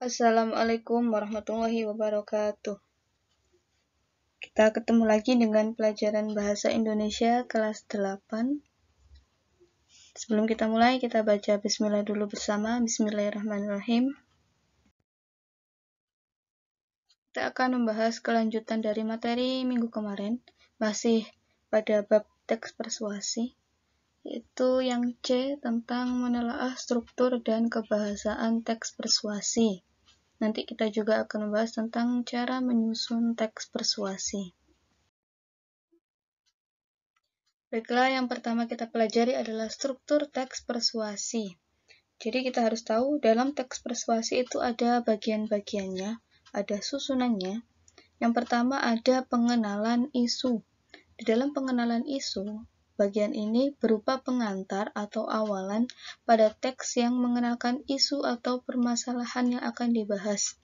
Assalamualaikum warahmatullahi wabarakatuh. Kita ketemu lagi dengan pelajaran Bahasa Indonesia kelas 8. Sebelum kita mulai, kita baca bismillah dulu bersama. Bismillahirrahmanirrahim. Kita akan membahas kelanjutan dari materi minggu kemarin, masih pada bab teks persuasi, yaitu yang C tentang menelaah struktur dan kebahasaan teks persuasi. Nanti kita juga akan membahas tentang cara menyusun teks persuasi. Baiklah, yang pertama kita pelajari adalah struktur teks persuasi. Jadi kita harus tahu dalam teks persuasi itu ada bagian-bagiannya, ada susunannya. Yang pertama ada pengenalan isu. Di dalam pengenalan isu, bagian ini berupa pengantar atau awalan pada teks yang mengenalkan isu atau permasalahan yang akan dibahas.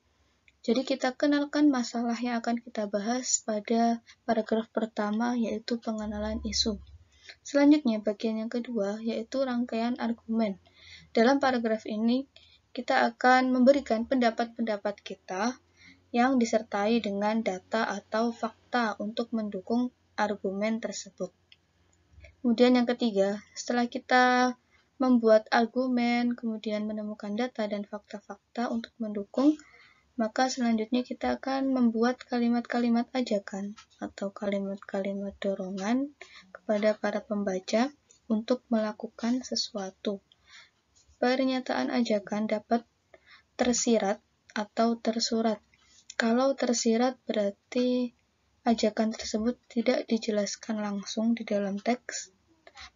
Jadi kita kenalkan masalah yang akan kita bahas pada paragraf pertama, yaitu pengenalan isu. Selanjutnya, bagian yang kedua, yaitu rangkaian argumen. Dalam paragraf ini, kita akan memberikan pendapat-pendapat kita yang disertai dengan data atau fakta untuk mendukung argumen tersebut. Kemudian yang ketiga, setelah kita membuat argumen, kemudian menemukan data dan fakta-fakta untuk mendukung, maka selanjutnya kita akan membuat kalimat-kalimat ajakan atau kalimat-kalimat dorongan kepada para pembaca untuk melakukan sesuatu. Pernyataan ajakan dapat tersirat atau tersurat. Kalau tersirat berarti ajakan tersebut tidak dijelaskan langsung di dalam teks,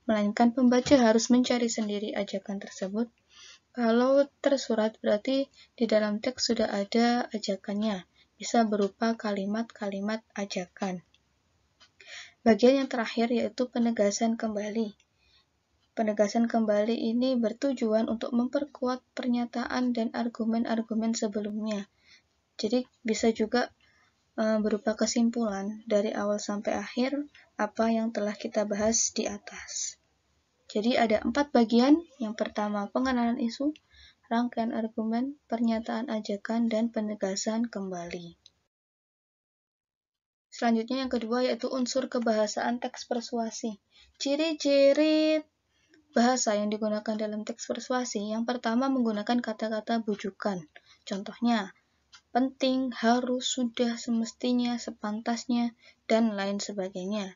melainkan pembaca harus mencari sendiri ajakan tersebut. Kalau tersurat berarti di dalam teks sudah ada ajakannya, bisa berupa kalimat-kalimat ajakan. Bagian yang terakhir yaitu penegasan kembali. Penegasan kembali ini bertujuan untuk memperkuat pernyataan dan argumen-argumen sebelumnya. Jadi bisa juga berupa kesimpulan dari awal sampai akhir apa yang telah kita bahas di atas. Jadi ada 4 bagian. Yang pertama pengenalan isu, rangkaian argumen, pernyataan ajakan, dan penegasan kembali. Selanjutnya yang kedua yaitu unsur kebahasaan teks persuasi. Ciri-ciri bahasa yang digunakan dalam teks persuasi. Yang pertama menggunakan kata-kata bujukan. Contohnya, penting, harus, sudah, semestinya, sepantasnya, dan lain sebagainya.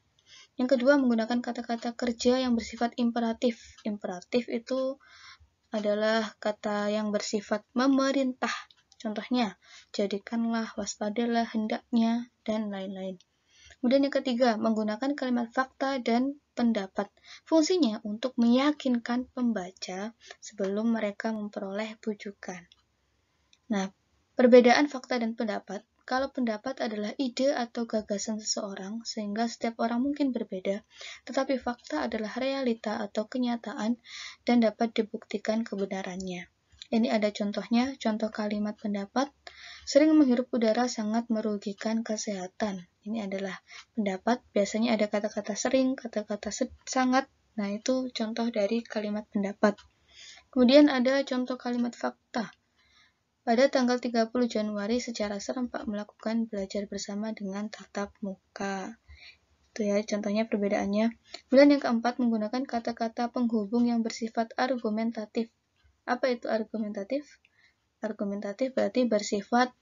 Yang kedua menggunakan kata-kata kerja yang bersifat imperatif. Imperatif itu adalah kata yang bersifat memerintah. Contohnya, jadikanlah, waspadalah, hendaknya, dan lain-lain. Kemudian yang ketiga, menggunakan kalimat fakta dan pendapat. Fungsinya untuk meyakinkan pembaca sebelum mereka memperoleh bujukan. Nah, perbedaan fakta dan pendapat. Kalau pendapat adalah ide atau gagasan seseorang, sehingga setiap orang mungkin berbeda, tetapi fakta adalah realita atau kenyataan dan dapat dibuktikan kebenarannya. Ini ada contohnya, contoh kalimat pendapat, sering menghirup udara sangat merugikan kesehatan. Ini adalah pendapat, biasanya ada kata-kata sering, kata-kata sangat, nah itu contoh dari kalimat pendapat. Kemudian ada contoh kalimat fakta. Pada tanggal 30 Januari secara serempak melakukan belajar bersama dengan tatap muka. Itu ya contohnya perbedaannya. Kemudian yang keempat menggunakan kata-kata penghubung yang bersifat argumentatif. Apa itu argumentatif? Argumentatif berarti bersifat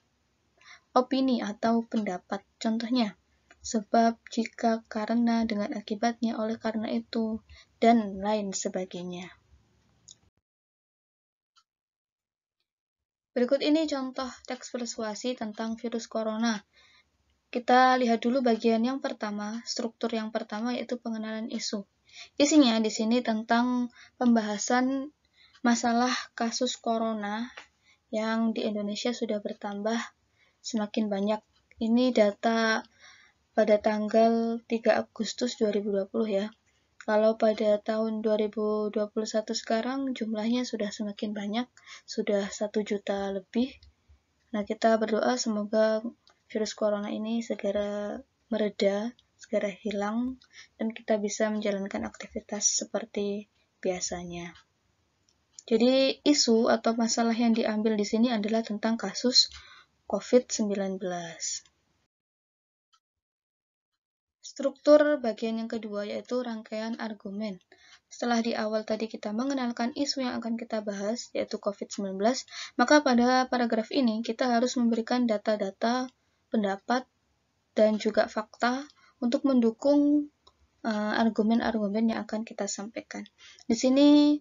opini atau pendapat. Contohnya, sebab, jika, karena, dengan akibatnya, oleh karena itu, dan lain sebagainya. Berikut ini contoh teks persuasi tentang virus corona. Kita lihat dulu bagian yang pertama, struktur yang pertama yaitu pengenalan isu. Isinya di sini tentang pembahasan masalah kasus corona yang di Indonesia sudah bertambah semakin banyak. Ini data pada tanggal 3 Agustus 2020 ya. Kalau pada tahun 2021 sekarang jumlahnya sudah semakin banyak, sudah 1 juta lebih. Nah, kita berdoa semoga virus corona ini segera mereda, segera hilang, dan kita bisa menjalankan aktivitas seperti biasanya. Jadi isu atau masalah yang diambil di sini adalah tentang kasus COVID-19. Struktur bagian yang kedua yaitu rangkaian argumen. Setelah di awal tadi kita mengenalkan isu yang akan kita bahas, yaitu COVID-19, maka pada paragraf ini kita harus memberikan data-data, pendapat, dan juga fakta untuk mendukung argumen-argumen yang akan kita sampaikan. Di sini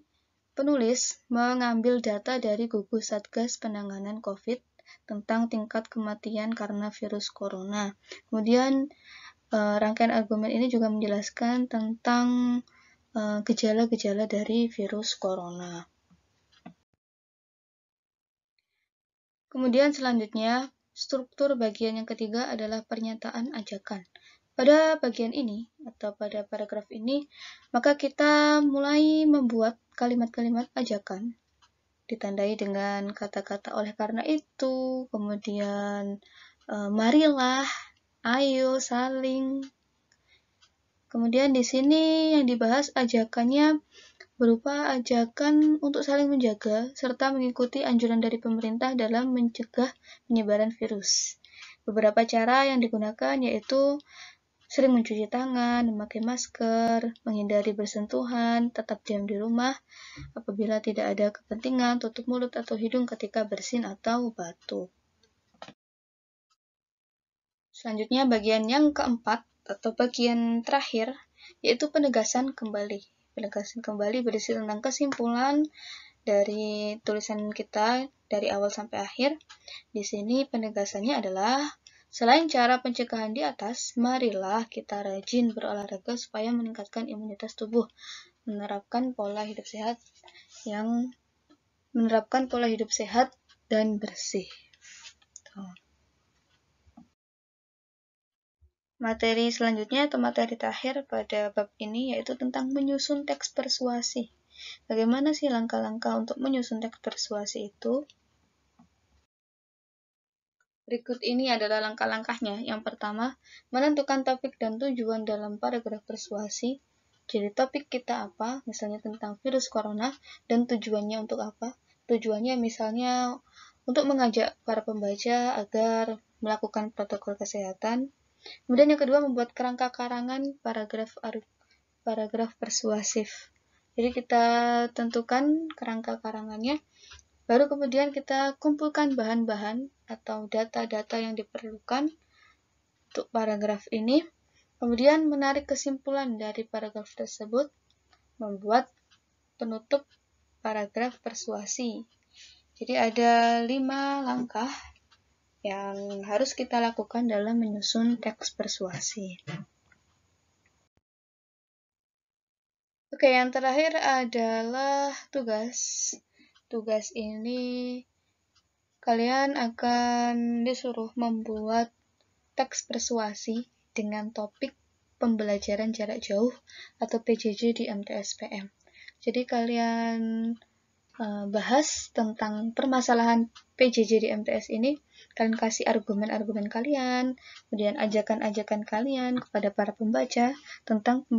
penulis mengambil data dari gugus Satgas Penanganan COVID tentang tingkat kematian karena virus corona. Kemudian rangkaian argumen ini juga menjelaskan tentang gejala-gejala dari virus corona. Kemudian selanjutnya, struktur bagian yang ketiga adalah pernyataan ajakan. Pada bagian ini, atau pada paragraf ini, maka kita mulai membuat kalimat-kalimat ajakan, ditandai dengan kata-kata oleh karena itu, kemudian marilah, ayo, saling. Kemudian di sini yang dibahas ajakannya berupa ajakan untuk saling menjaga serta mengikuti anjuran dari pemerintah dalam mencegah penyebaran virus. Beberapa cara yang digunakan yaitu sering mencuci tangan, memakai masker, menghindari bersentuhan, tetap diam di rumah, apabila tidak ada kepentingan, tutup mulut atau hidung ketika bersin atau batuk. Selanjutnya bagian yang keempat atau bagian terakhir yaitu penegasan kembali. Penegasan kembali berisi tentang kesimpulan dari tulisan kita dari awal sampai akhir. Di sini penegasannya adalah selain cara pencegahan di atas, marilah kita rajin berolahraga supaya meningkatkan imunitas tubuh, menerapkan pola hidup sehat dan bersih. Materi selanjutnya atau materi terakhir pada bab ini yaitu tentang menyusun teks persuasi. Bagaimana sih langkah-langkah untuk menyusun teks persuasi itu? Berikut ini adalah langkah-langkahnya. Yang pertama, menentukan topik dan tujuan dalam paragraf persuasi. Jadi topik kita apa, misalnya tentang virus corona, dan tujuannya untuk apa? Tujuannya misalnya untuk mengajak para pembaca agar melakukan protokol kesehatan. Kemudian yang kedua, membuat kerangka karangan paragraf persuasif. Jadi kita tentukan kerangka karangannya, baru kemudian kita kumpulkan bahan-bahan atau data-data yang diperlukan untuk paragraf ini. Kemudian menarik kesimpulan dari paragraf tersebut, membuat penutup paragraf persuasi. Jadi ada 5 langkah yang harus kita lakukan dalam menyusun teks persuasi. Oke, yang terakhir adalah tugas. Tugas ini kalian akan disuruh membuat teks persuasi dengan topik pembelajaran jarak jauh atau PJJ di MTSPM. Jadi kalian bahas tentang permasalahan PJJ di MTS ini, kalian kasih argumen-argumen kalian, kemudian ajakan-ajakan kalian kepada para pembaca tentang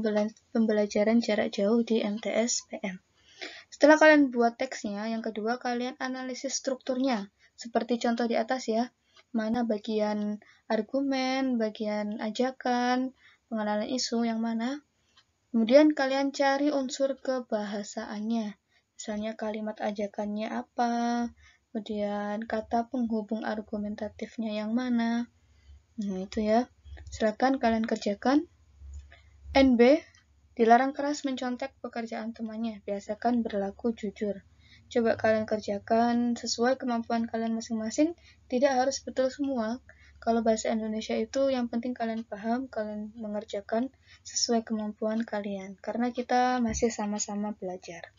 pembelajaran jarak jauh di MTS PM. Setelah kalian buat teksnya, yang kedua kalian analisis strukturnya, seperti contoh di atas ya, mana bagian argumen, bagian ajakan, pengenalan isu yang mana. Kemudian kalian cari unsur kebahasaannya. Misalnya kalimat ajakannya apa, kemudian kata penghubung argumentatifnya yang mana. Nah itu ya, silakan kalian kerjakan. NB, dilarang keras mencontek pekerjaan temannya, biasakan berlaku jujur. Coba kalian kerjakan sesuai kemampuan kalian masing-masing, tidak harus betul semua. Kalau bahasa Indonesia itu yang penting kalian paham, kalian mengerjakan sesuai kemampuan kalian. Karena kita masih sama-sama belajar.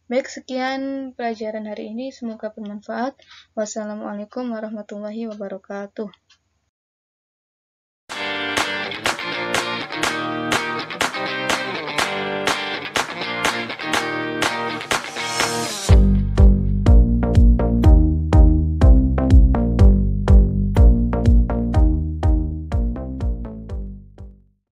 Baik, sekian pelajaran hari ini. Semoga bermanfaat. Wassalamualaikum warahmatullahi wabarakatuh.